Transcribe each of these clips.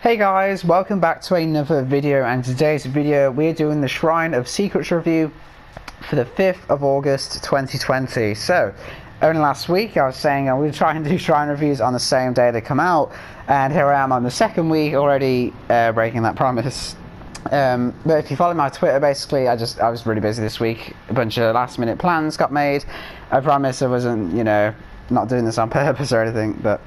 Hey guys, welcome back to another video, and today's video we're doing the Shrine of Secrets review for the 5th of August 2020. So, only last week I was saying I would try and do Shrine reviews on the same day they come out, and here I am on the second week already breaking that promise. But if you follow my Twitter, basically I was really busy this week. A bunch of last minute plans got made. I promise I wasn't, not doing this on purpose or anything, but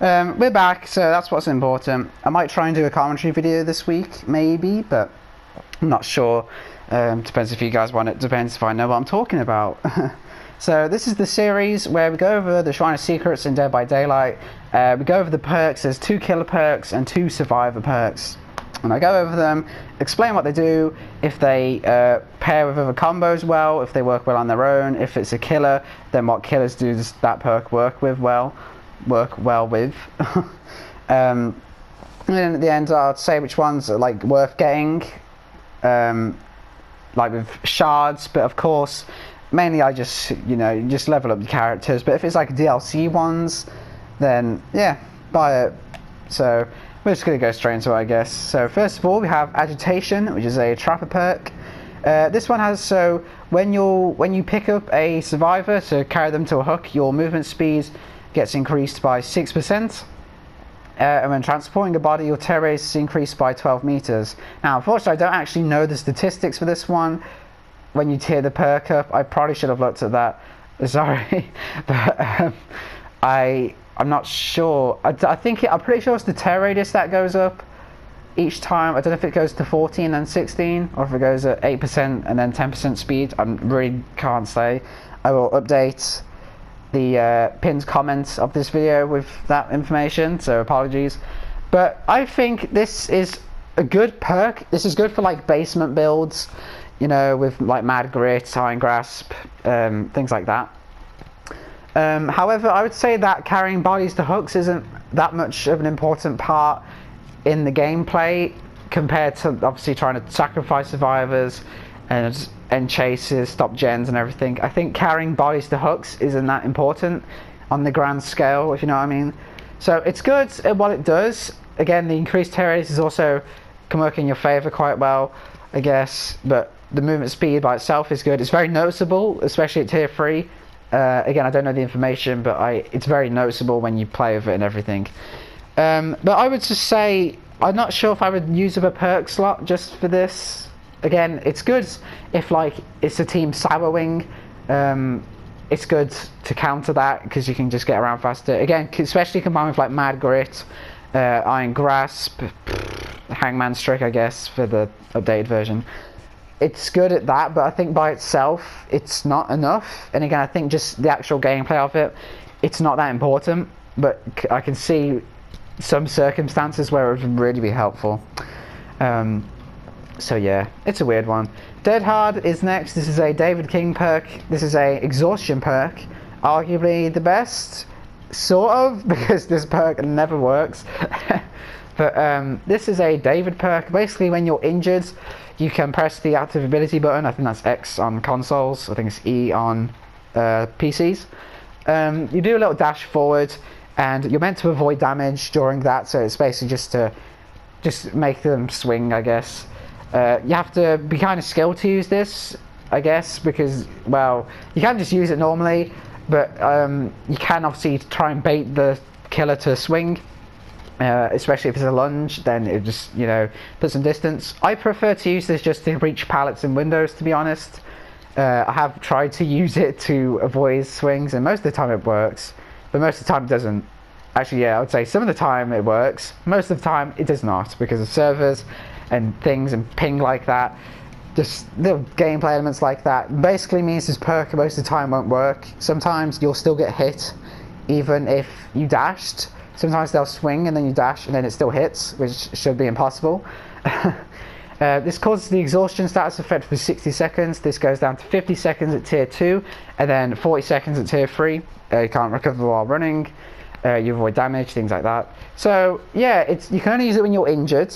we're back, so that's what's important. I might try and do a commentary video this week, maybe, but I'm not sure. Depends if you guys want it, depends if I know what I'm talking about. So this is the series where we go over the Shrine of Secrets in Dead by Daylight. We go over the perks. There's 2 killer perks and 2 survivor perks. And I go over them, explain what they do, if they pair with other combos well, if they work well on their own, if it's a killer, then what killers does that perk work well with. And then at the end I'll say which ones are like worth getting, like with shards, but of course mainly I just just level up the characters. But if it's like DLC ones, then yeah, buy it. So we're just going to go straight into it, I guess. So first of all, we have Agitation, which is a trapper perk. This one has, so when you pick up a survivor to carry them to a hook, your movement speed gets increased by 6%. And when transporting a body, your tear radius is increased by 12 meters. Now, unfortunately, I don't actually know the statistics for this one. When you tier the perk up, I probably should have looked at that. Sorry, but I'm not sure. I'm pretty sure it's the tear radius that goes up each time. I don't know if it goes to 14 and 16, or if it goes at 8% and then 10% speed. I really can't say. I will update the pinned comments of this video with that information, so apologies. But I think this is a good perk. This is good for like basement builds, with like Mad Grit, Iron Grasp, things like that. However, I would say that carrying bodies to hooks isn't that much of an important part in the gameplay compared to obviously trying to sacrifice survivors and end chases, stop gens and everything. I think carrying bodies to hooks isn't that important on the grand scale, if you know what I mean. So it's good at what it does. Again, the increased tear radius is also can work in your favour quite well, I guess, but the movement speed by itself is good. It's very noticeable, especially at tier 3. Again, I don't know the information, but it's very noticeable when you play with it and everything. But I would just say, I'm not sure if I would use a perk slot just for this. Again, it's good if like it's a team sour wing. It's good to counter that because you can just get around faster. Again, especially combined with like Mad Grit, Iron Grasp, Hangman's Trick, I guess, for the updated version. It's good at that, but I think by itself it's not enough. And again, I think just the actual gameplay of it, it's not that important. But I can see some circumstances where it would really be helpful. So yeah, it's a weird one. Dead Hard is next. This is a David King perk. This is a exhaustion perk, arguably the best, sort of, because this perk never works. But this is a David perk. Basically, when you're injured, you can press the active ability button. I think that's X on consoles. I think it's E on PCs. You do a little dash forward, and you're meant to avoid damage during that. So it's basically just make them swing, I guess. You have to be kind of skilled to use this, I guess, because, well, you can just use it normally, but you can obviously try and bait the killer to swing. Especially if it's a lunge, then it just, put some distance. I prefer to use this just to reach pallets and windows, to be honest. I have tried to use it to avoid swings, and most of the time it works, but most of the time it doesn't. Actually, yeah, I would say some of the time it works, most of the time it does not, because of servers and things and ping like that. Just little gameplay elements like that basically means this perk most of the time won't work. Sometimes you'll still get hit even if you dashed. Sometimes they'll swing and then you dash and then it still hits, which should be impossible. This causes the exhaustion status effect for 60 seconds. This goes down to 50 seconds at tier 2 and then 40 seconds at tier 3. You can't recover while running. You avoid damage, things like that. So yeah, you can only use it when you're injured.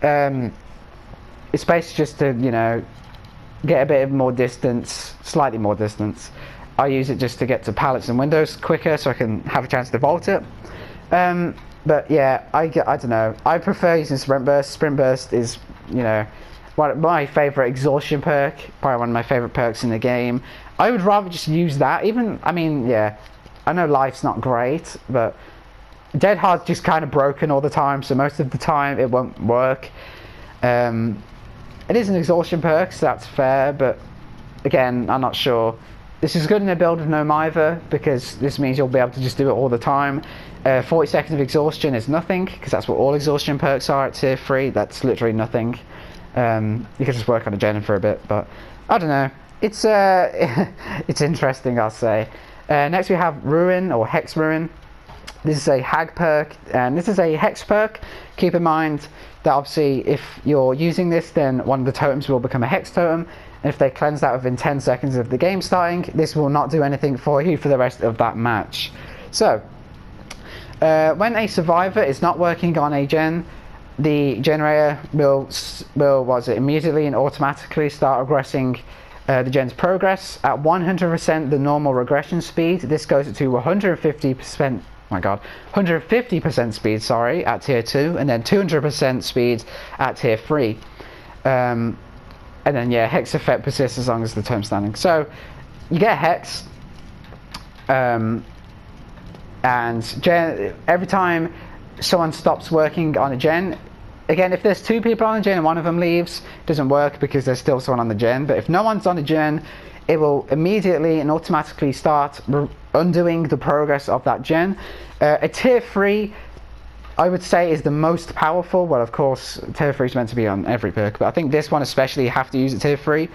It's basically just to, get a bit of more distance, slightly more distance. I use it just to get to pallets and windows quicker so I can have a chance to vault it. But yeah, I don't know. I prefer using Sprint Burst. Sprint Burst is, you know, one of my favourite exhaustion perk. Probably one of my favourite perks in the game. I would rather just use that. Even, I mean, yeah, I know life's not great, but Dead Hard's just kind of broken all the time, so most of the time it won't work. It is an exhaustion perk, so that's fair, but again, I'm not sure. This is good in a build with no Mither, because this means you'll be able to just do it all the time. 40 seconds of exhaustion is nothing, because that's what all exhaustion perks are at tier 3. That's literally nothing. You can just work on a gen for a bit, but I don't know. It's it's interesting, I'll say. Next we have Ruin, or Hex Ruin. This is a Hag perk, and this is a Hex perk. Keep in mind that obviously if you're using this, then one of the totems will become a Hex totem. And if they cleanse that within 10 seconds of the game starting, this will not do anything for you for the rest of that match. So, when a survivor is not working on a gen, the generator will immediately and automatically start regressing the gen's progress at 100% the normal regression speed. This goes to 150%. Oh my god, 150% speed, sorry, at tier 2, and then 200% speed at tier 3. And then yeah, Hex effect persists as long as the totem's standing. So you get Hex, and every time someone stops working on a gen, again, if there's 2 people on a gen and one of them leaves, it doesn't work because there's still someone on the gen. But if no one's on a gen, it will immediately and automatically start undoing the progress of that gen. A tier 3, I would say, is the most powerful. Well, of course, tier 3 is meant to be on every perk, but I think this one especially you have to use at tier 3,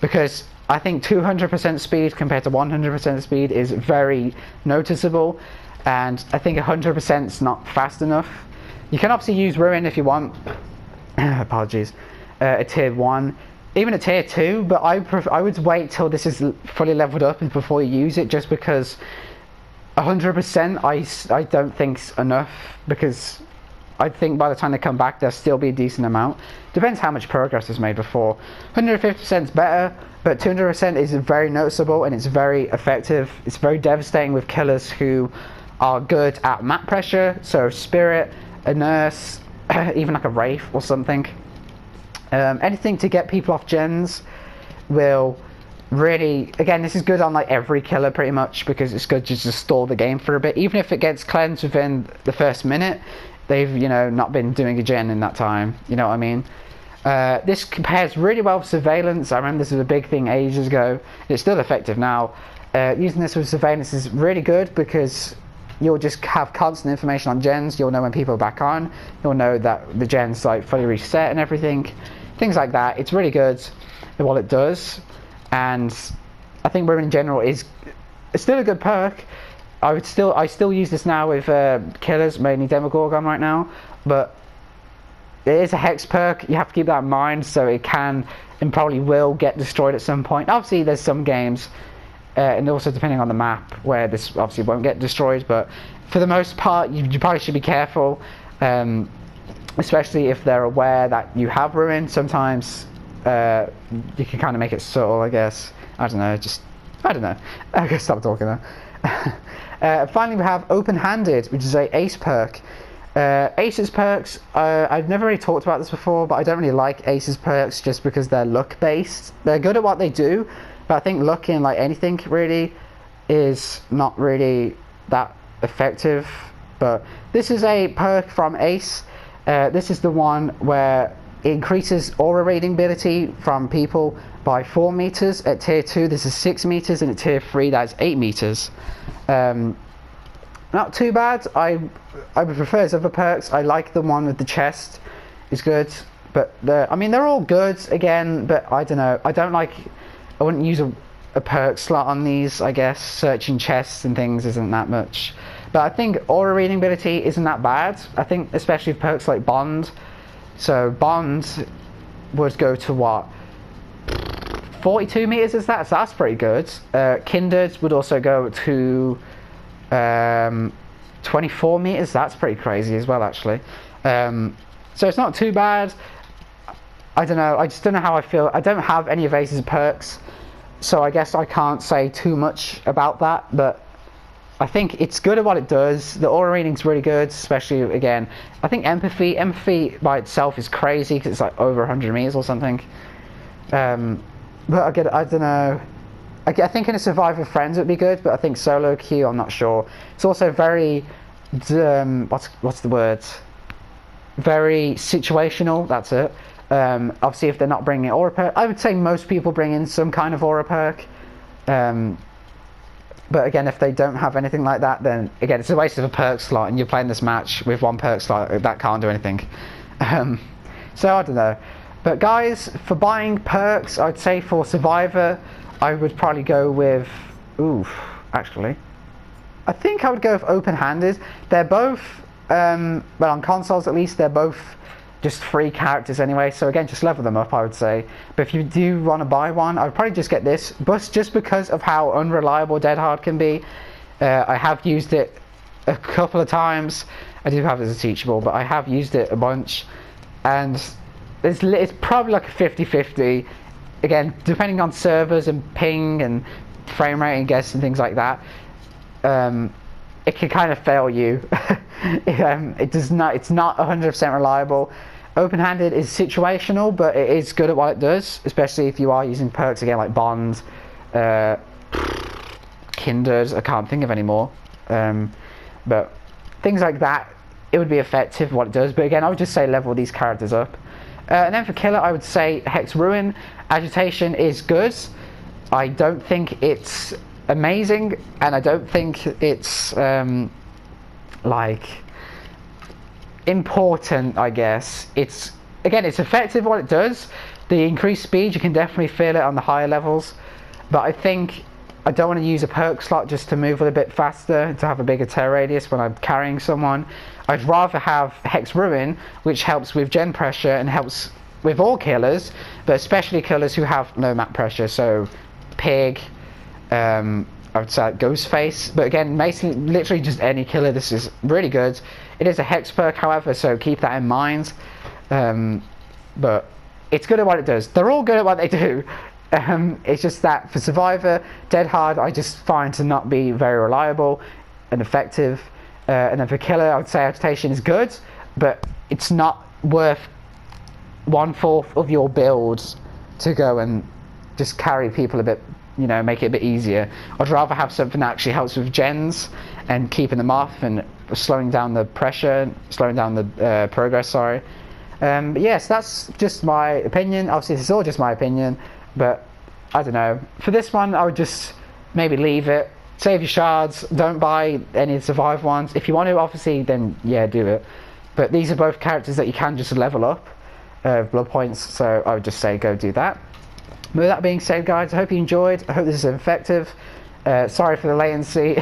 because I think 200% speed compared to 100% speed is very noticeable, and I think 100% is not fast enough. You can obviously use Ruin if you want. Apologies. A tier 1, even a tier 2, but I would wait till this is fully leveled up before you use it, just because 100% I don't think's enough, because I think by the time they come back there'll still be a decent amount. Depends how much progress is made before. 150% is better, but 200% is very noticeable and it's very effective. It's very devastating with killers who are good at map pressure, so Spirit, a Nurse, even like a Wraith or something. Anything to get people off gens will really, again, this is good on like every killer pretty much, because it's good to just stall the game for a bit. Even if it gets cleansed within the first minute, they've, you know, not been doing a gen in that time, you know what I mean? This compares really well with Surveillance. I remember this was a big thing ages ago. It's still effective now. Using this with Surveillance is really good, because you'll just have constant information on gens. You'll know when people are back on. You'll know that the gen's like fully reset and everything. Things like that. It's really good at what it does. And I think Ruin in general is still a good perk. I still use this now with killers, mainly Demogorgon right now, but it is a Hex perk. You have to keep that in mind, so it can and probably will get destroyed at some point. Obviously there's some games, and also depending on the map, where this obviously won't get destroyed, but for the most part you probably should be careful, especially if they're aware that you have Ruin. Sometimes you can kind of make it subtle, I guess. I don't know, I guess stop talking now. Finally we have Open-Handed, which is a Ace perk. Ace's perks, I've never really talked about this before, but I don't really like Ace's perks just because they're luck based. They're good at what they do, but I think luck in like anything really is not really that effective. But this is a perk from Ace. This is the one where it increases aura raiding ability from people by 4 meters. At tier 2 this is 6 meters, and at tier 3 that's 8 meters. Not too bad. I would prefer his other perks. I like the one with the chest. It's good, but I mean they're all good again, but I don't know. I wouldn't use a perk slot on these, I guess. Searching chests and things isn't that much. But I think aura reading ability isn't that bad. I think especially with perks like Bond. So Bond would go to what? 42 meters is that? So that's pretty good. Kindred would also go to 24 meters. That's pretty crazy as well, actually. So it's not too bad. I don't know. I just don't know how I feel. I don't have any of Ace's perks, so I guess I can't say too much about that. But I think it's good at what it does. The aura reading's really good, especially, again, I think empathy by itself is crazy because it's like over 100 meters or something. But I don't know. I think in a survivor friends it would be good, but I think solo queue, I'm not sure. It's also very, what's the word? Very situational. That's it. Obviously, if they're not bringing aura perk, I would say most people bring in some kind of aura perk. But again, if they don't have anything like that, then again, it's a waste of a perk slot, and you're playing this match with one perk slot that can't do anything. So I don't know. But guys, for buying perks, I'd say for Survivor, I would probably go with... actually. I think I would go with Open-Handed. They're both, well, on consoles at least, they're both just free characters anyway. So again, just level them up, I would say. But if you do want to buy one, I would probably just get this. But just because of how unreliable Dead Hard can be, I have used it a couple of times. I do have it as a teachable, but I have used it a bunch. And it's probably like a 50-50. Again, depending on servers and ping and frame rate and guess and things like that, it can kind of fail you. It's not 100% reliable. Open-handed is situational, but it is good at what it does, especially if you are using perks again like Bond, Kindred, I can't think of any more. But things like that, it would be effective what it does. But again, I would just say level these characters up. And then for Killer, I would say Hex Ruin. Agitation is good. I don't think it's amazing, and I don't think it's like important, I guess. It's effective what it does. The increased speed, you can definitely feel it on the higher levels, but I think I don't want to use a perk slot just to move a little bit faster, to have a bigger tear radius when I'm carrying someone. I'd rather have Hex Ruin, which helps with gen pressure and helps with all killers, but especially killers who have no map pressure, so Pig, I would say like Ghostface, but again, literally just any killer, this is really good. It is a hex perk, however, so keep that in mind. But it's good at what it does. They're all good at what they do. It's just that for Survivor, Dead Hard, I just find to not be very reliable and effective. And then for Killer, I would say Agitation is good, but it's not worth 1/4 of your build to go and just carry people a bit, you know, make it a bit easier. I'd rather have something that actually helps with gens and keeping them off and slowing down the pressure, slowing down the progress, sorry. But yes, that's just my opinion. Obviously, this is all just my opinion, but I don't know. For this one, I would just maybe leave it. Save your shards. Don't buy any of the Survive ones. If you want to, obviously, then yeah, do it. But these are both characters that you can just level up blood points, so I would just say go do that. With that being said, guys, I hope you enjoyed. I hope this is effective. Sorry for the latency.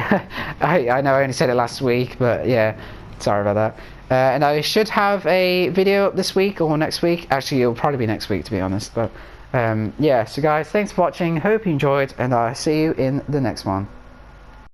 I know I only said it last week, but yeah, sorry about that. And I should have a video up this week or next week. Actually, it'll probably be next week, to be honest. But yeah, so guys, thanks for watching. Hope you enjoyed, and I'll see you in the next one.